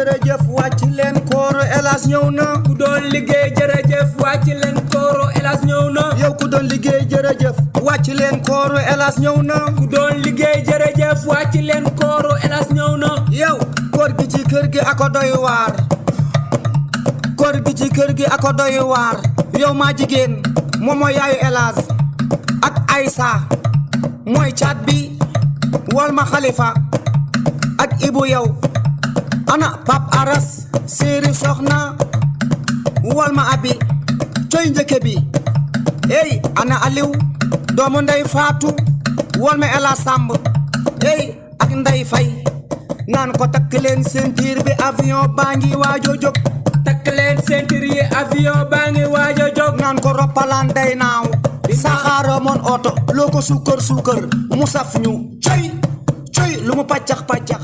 jërëjëf wàcc leen kooro Elas ñëw na ku doon liggéey jërëjëf wàcc leen kooro Elas ñëw na yow ku doon liggéey jërëjëf wàcc leen kooro Elas ñëw na ku doon liggéey jërëjëf wàcc leen kooro Elas ñëw na yow koor gi ci kër gi ako doy waar koor gi ci kër gi ako doy waar yow maa jigéen moom mooy yaayu Elas ak Aïssa mooy caat bi wal ma Xalifa ak Ibu yow ana Pap Aras séeri soxna wal ma abi coy njëkke bi ey ana Aliou doomu ndey Faatu wal ma Elas Samb ey ak Ndey Fay naan ko takk leen ceinture bi avion baa ngi waajo jóg takk leen ceinture yi avion baa ngi waajo jóg naan ko roppalaan day naaw saxaara moon oto loo ko suukar suukar mu saf ñu coy coy lu mu pàccax pàccax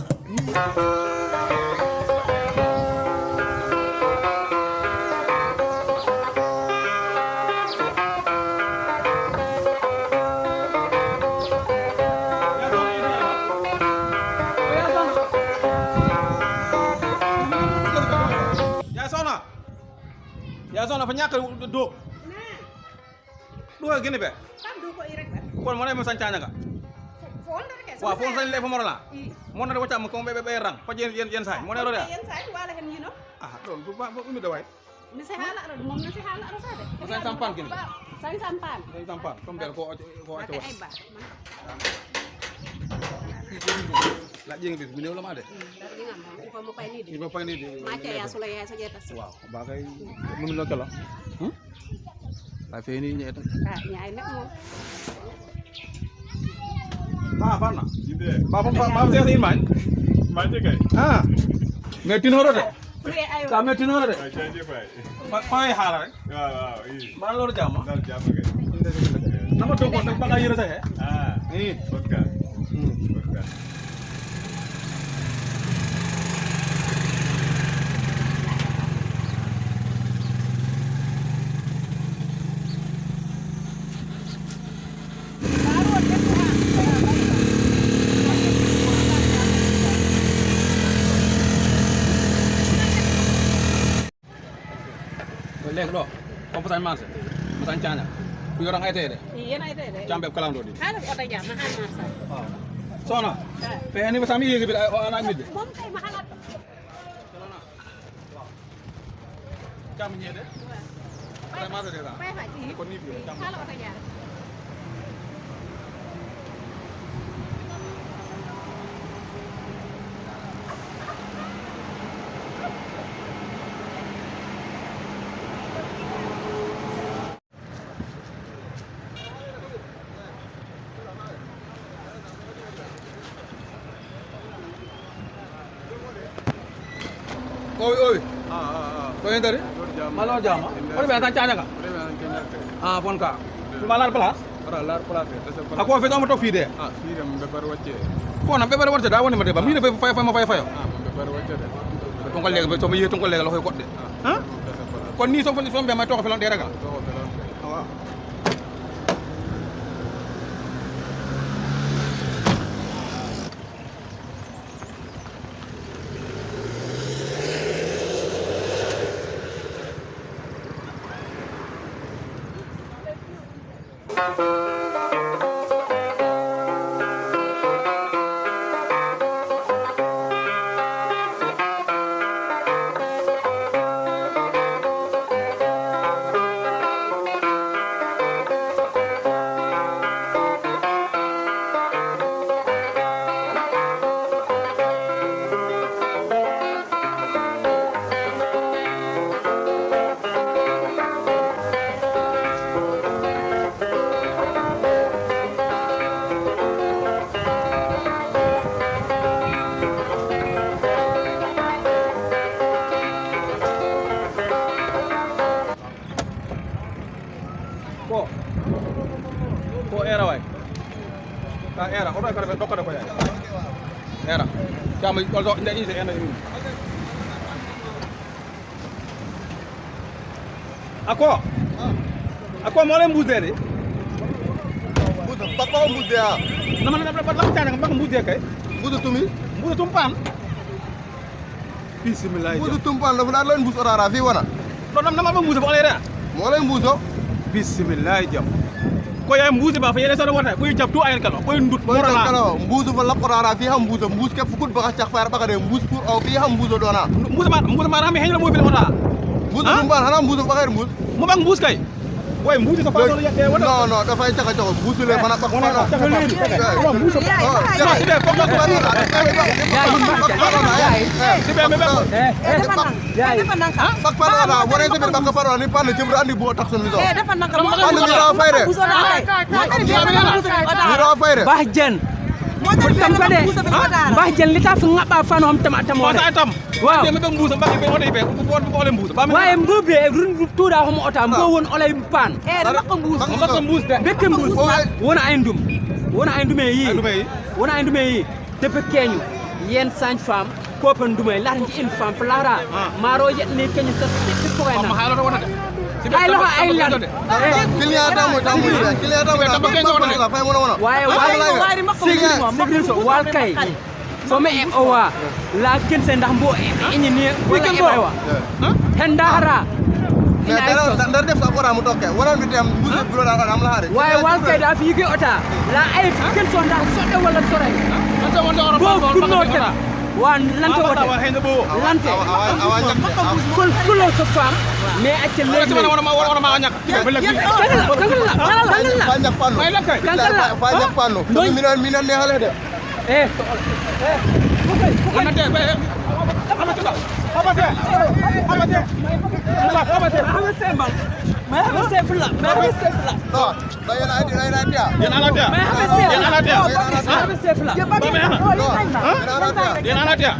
yaa soxna fa ñàkk do ɗo gene ɓe kono mona mo sañcaña ga wa fo sañ le fo morala monade waccama ko ɓe rang faji yen say mona rode ah ɗon bo umi do way mi se hala aɗa mom mi se hala aɗa sade sañ sampan gene sañ sampan comme bel ko acca ay ba la jengi bis binew lama de ko mo pay ni de mo payni de ma ca ya sula ya sa jeta waaw ba kay mum lo kala ay fe ni ñeta ñaay nak mom farna ba se in mañ kay ah mais tinoro de ka mais tinoro de fay hala rek waaw ba lolu jama dal jama kay nama to ko ba ka yere sa he ah ni vodka vodka lek ɗo on fotañ marché fotañ caña ko yorang aytede yen aytede cambe kalamdo di hala ko ta jam ha marché sona fe ani ba sami yegi bi ana midde mom kay ma hala cam ñede ay marché de fay fa ci ko ni bi cam hala ko ta jam oy ko entare malo jama o be tan caña ka ah bon ka malar place ora lar place ako fe do mo to fi de ah fi dem be bar wacce ko na be bar wacce da woni ma de ba mi ne fay ma fay fayo ah be bar wacce de to ko leg be to mi yeto ko leg la koy godde han kon ni so fa so be ma to ko felon de raga to ko felon waaw ko era way ka era o ka dokka ko yaay era kama do nde ise ena ni ako mo le mbudde de budu papa ko budde a nama na la tane ko mbaka mbudde kay budu tumi mbudu tum pam bismillah Mbuusu tumpan dafa leen mbuus orara fi wana. non nama ba mbuusa fa ole ra Moo leen mbuuso. bismillah jam ko yaay mbuusi ba fa yene so wota boy jab tu ayen kala boy ndut Boy morala kalo mbuusu fa lap orara fi xam mbuuso mbuus ke fukut ba cax far ba de mbuus pour aw fi xam mbuuso dona. mbuusa ma rami heñla mo fi wota Mbuusu tumpan xana mbuusu ba xer mbuus. mo bang mbuus kay boy mbuusi sa fa do yette wota Non non dafay caxa caxa mbuusu le fana ba wona fana. ta leeri mbuusa Bak parona wone te bak parona ni pan jëm andi bo tax sun mi so. Pan mi ra fayre. Ni ra fayre. Bahjen tam ko de Bahjen li tax ngaba fanom tam wota tam waaw dem be mbuusa mbaki be wota be ko ole mbuusa ba waye mbobe run tuda ko mo otam bo won olay pan mbaka mbuus de bekke mbuus wona ay ndum wona ay ndume yi depe keñu yen sañ femme popen ndumay la ngi une femme flara maro yet ni keñu sa ko ma wayna hala wota de ay loxo ay lan Client tamu la fay mo wona. waye sigil so wal kay so me e owa la kense ndax mbo ini ni wala e wa hen dahara Mais dara def sa ko mu tokke wala bi dem mbuusu bulo da am la hare. waye wal kay da fi ke ota la ay ken so ndax sodde wala sore anta wonde ora bo kunno tan wan lante wote wa heñde bo lante Awa kul kulo so fam mais acce wala leg wona ma ñak be lek Fa ñak panu. may lakay Fa ñak panu. Mi nan neexale de. wona de be Ah, da yana adi dia. yen ala dia yen ala dia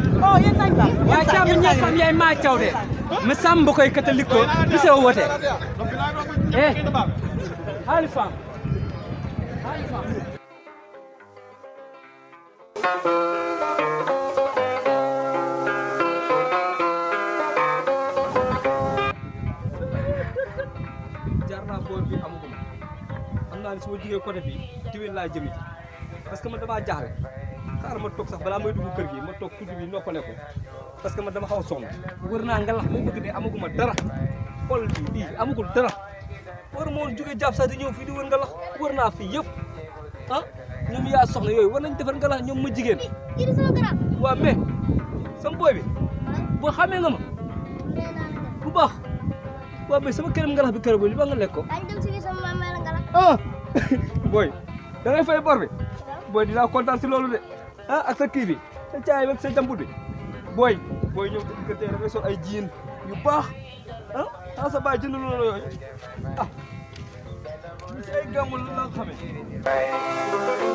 wa cam nya fam yay ma cawde mi sambo koy catholique ko bise wote hali fam jarna boor bi amugum amna ni suma jige côté bi diwel la jëmi parce que man dama jaxlé xaar ma tok sax bala may dugg kër gi ma tok tuddu bi noppalé ko parce que man dama xaw son wërna nga lax mo bëgg dé amuguma dara xol bi amugul dara wër mo jóge japp sax di ñëw fi di wër nga lax wërna fi yëpp ah ñoom ya soxna yoy war nañ defar nga lax ñoom ma jigéen wa mais sam boy bi bo xamé nga ma bu baax wa mais sama kërëm nga lax bi kër bo li ba nga lekko ah boy da ngay fay bor bi boy dina kontaan ci loolu de ah ak sa kii bi sa caay ak sa jambut bi boy ñëw ci kër tey da ngay sol ay jean yu baax ah sa baay jënd loolu yooyu ah ci ay gamul la nga xamee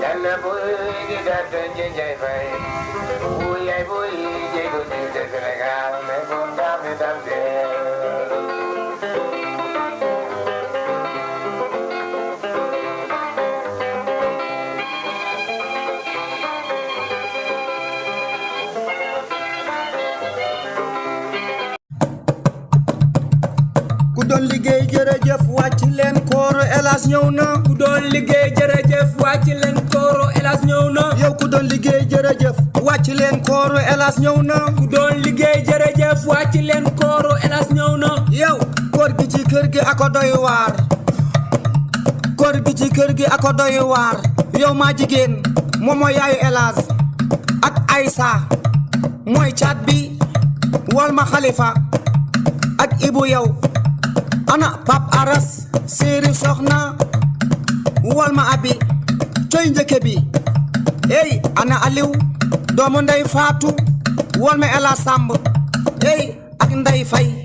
Yalla boy di gàtt njënjay fay bu yay boy jéego ci Sénégal mais bon dam ku doon liggéey jërëjëf wàcc leen kooro Elas ñëw na ku doon liggéey jërëjëf wàcc leen kooro Elas ñëw na yow ku doon liggéey jërëjëf wàcc leen kooro Elas ñëw na ku doon liggéey jërëjëf wàcc leen kooro Elas ñëw na yow koor gi ci kër gi ako doy waar koor gi ci kër gi ako doy waar yow maa jigéen moom mooy yaayu Elas ak Aïssa mooy caat bi wal ma Xalifa ak Ibu yow ana Pap Aras séeri soxna wal ma abi coy njëkke bi ey ana Aliou doomu ndey Faatu wal ma Ela Samb ey ak Ndey Fay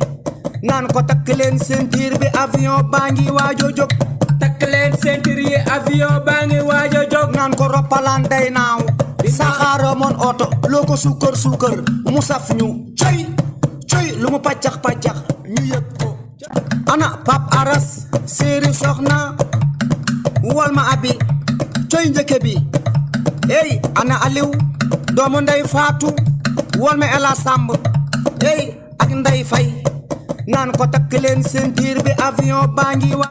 naan ko takk leen ceinture bi avion baa ngi waajo jóg takk leen ceinture yi avion baa ngi waajo jóg naan ko roppalaan day naaw saxaara moon oto loo ko suukar mu saf ñu coy lu mu paccax ñu yëg ko ana Pap Aras séeri soxna wal ma abi coy njëkke bi ey ana Aliou doomu ndey Faatu wal ma Ela Samb ey ak Ndey Fay naan ko takk leen ceinture bi avion baa ngi wa